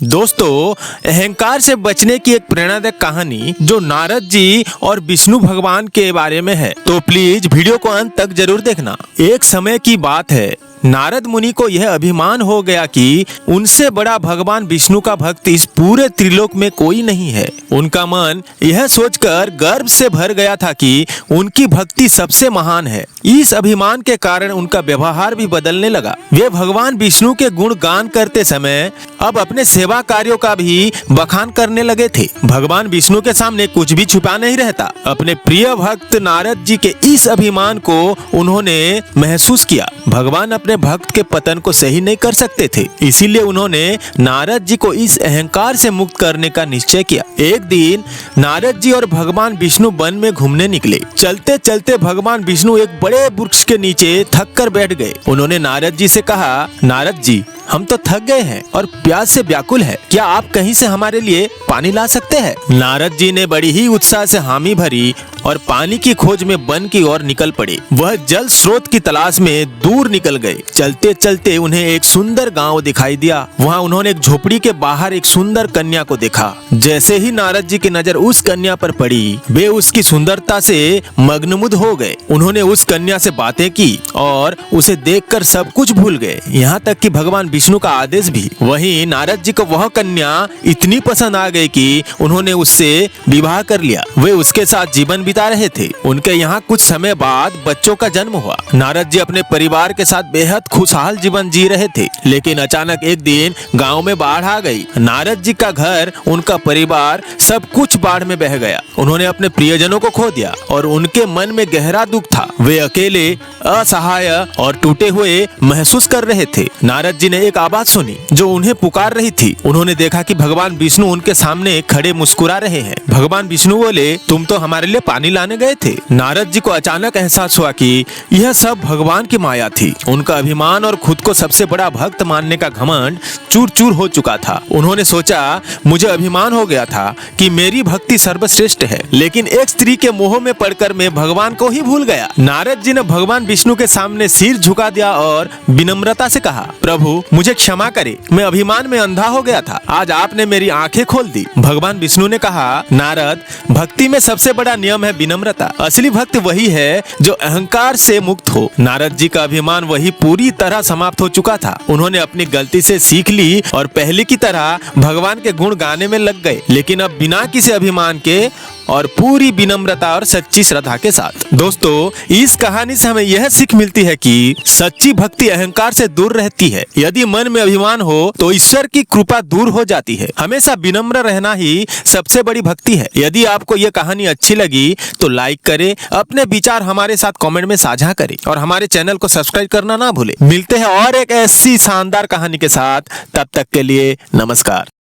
दोस्तों, अहंकार से बचने की एक प्रेरणादायक कहानी जो नारद जी और विष्णु भगवान के बारे में है, तो प्लीज वीडियो को अंत तक जरूर देखना। एक समय की बात है, नारद मुनि को यह अभिमान हो गया कि उनसे बड़ा भगवान विष्णु का भक्त इस पूरे त्रिलोक में कोई नहीं है। उनका मन यह सोचकर गर्व से भर गया था कि उनकी भक्ति सबसे महान है। इस अभिमान के कारण उनका व्यवहार भी बदलने लगा। वे भगवान विष्णु के गुण गान करते समय अब अपने सेवा कार्यों का भी बखान करने लगे थे। भगवान विष्णु के सामने कुछ भी छुपा नहीं रहता। अपने प्रिय भक्त नारद जी के इस अभिमान को उन्होंने महसूस किया। भगवान अपने भक्त के पतन को सही नहीं कर सकते थे, इसीलिए उन्होंने नारद जी को इस अहंकार से मुक्त करने का निश्चय किया। एक दिन नारद जी और भगवान विष्णु वन में घूमने निकले। चलते चलते भगवान विष्णु एक बड़े वृक्ष के नीचे थक कर बैठ गए। उन्होंने नारद जी से कहा, नारद जी, हम तो थक गए हैं और प्यास से व्याकुल है, क्या आप कहीं से हमारे लिए पानी ला सकते हैं? नारद जी ने बड़ी ही उत्साह से हामी भरी और पानी की खोज में वन की ओर निकल पड़े। वह जल स्रोत की तलाश में दूर निकल गए। चलते चलते उन्हें एक सुंदर गांव दिखाई दिया। वहां उन्होंने एक झोपड़ी के बाहर एक सुंदर कन्या को देखा। जैसे ही नारद जी की नजर उस कन्या पर पड़ी, वे उसकी सुंदरता से मग्नमुग्ध हो गए। उन्होंने उस कन्या से बातें की और उसे देखकर सब कुछ भूल गए, यहाँ तक कि भगवान विष्णु का आदेश भी। वहीं नारद जी को वह कन्या इतनी पसंद आ गई कि उन्होंने उससे विवाह कर लिया। वे उसके साथ जीवन बिता रहे थे। उनके यहाँ कुछ समय बाद बच्चों का जन्म हुआ। नारद जी अपने परिवार के साथ बेहद खुशहाल जीवन जी रहे थे, लेकिन अचानक एक दिन गांव में बाढ़ आ गई। नारद जी का घर, उनका परिवार, सब कुछ बाढ़ में बह गया। उन्होंने अपने प्रियजनों को खो दिया और उनके मन में गहरा दुख था। वे अकेले, असहाय और टूटे हुए महसूस कर रहे थे। नारद जी ने एक आवाज सुनी जो उन्हें पुकार रही थी। उन्होंने देखा कि भगवान विष्णु उनके सामने खड़े मुस्कुरा रहे हैं। भगवान विष्णु बोले, तुम तो हमारे लिए पानी लाने गए थे। नारद जी को अचानक एहसास हुआ कि यह सब भगवान की माया थी। उनका अभिमान और खुद को सबसे बड़ा भक्त मानने का घमंड चूर चूर हो चुका था। उन्होंने सोचा, मुझे अभिमान हो गया था कि मेरी भक्ति सर्वश्रेष्ठ है, लेकिन एक स्त्री के मोह में पड़कर मैं भगवान को ही भूल गया। नारद जी ने भगवान विष्णु के सामने सिर झुका दिया और विनम्रता से कहा, प्रभु, मुझे क्षमा करे, मैं अभिमान में अंधा हो गया था। आज आपने मेरी आंखें खोल दी। भगवान विष्णु ने कहा, नारद, भक्ति में सबसे बड़ा नियम है विनम्रता। असली भक्त वही है जो अहंकार से मुक्त हो। नारद जी का अभिमान वही पूरी तरह समाप्त हो चुका था। उन्होंने अपनी गलती से सीख ली और पहले की तरह भगवान के गुण गाने में लग गए, लेकिन अब बिना किसी अभिमान के और पूरी विनम्रता और सच्ची श्रद्धा के साथ। दोस्तों, इस कहानी से हमें यह सीख मिलती है कि सच्ची भक्ति अहंकार से दूर रहती है। यदि मन में अभिमान हो तो ईश्वर की कृपा दूर हो जाती है। हमेशा विनम्र रहना ही सबसे बड़ी भक्ति है। यदि आपको यह कहानी अच्छी लगी तो लाइक करें, अपने विचार हमारे साथ कमेंट में साझा करें और हमारे चैनल को सब्सक्राइब करना ना भूलें। मिलते हैं और एक ऐसी शानदार कहानी के साथ। तब तक के लिए नमस्कार।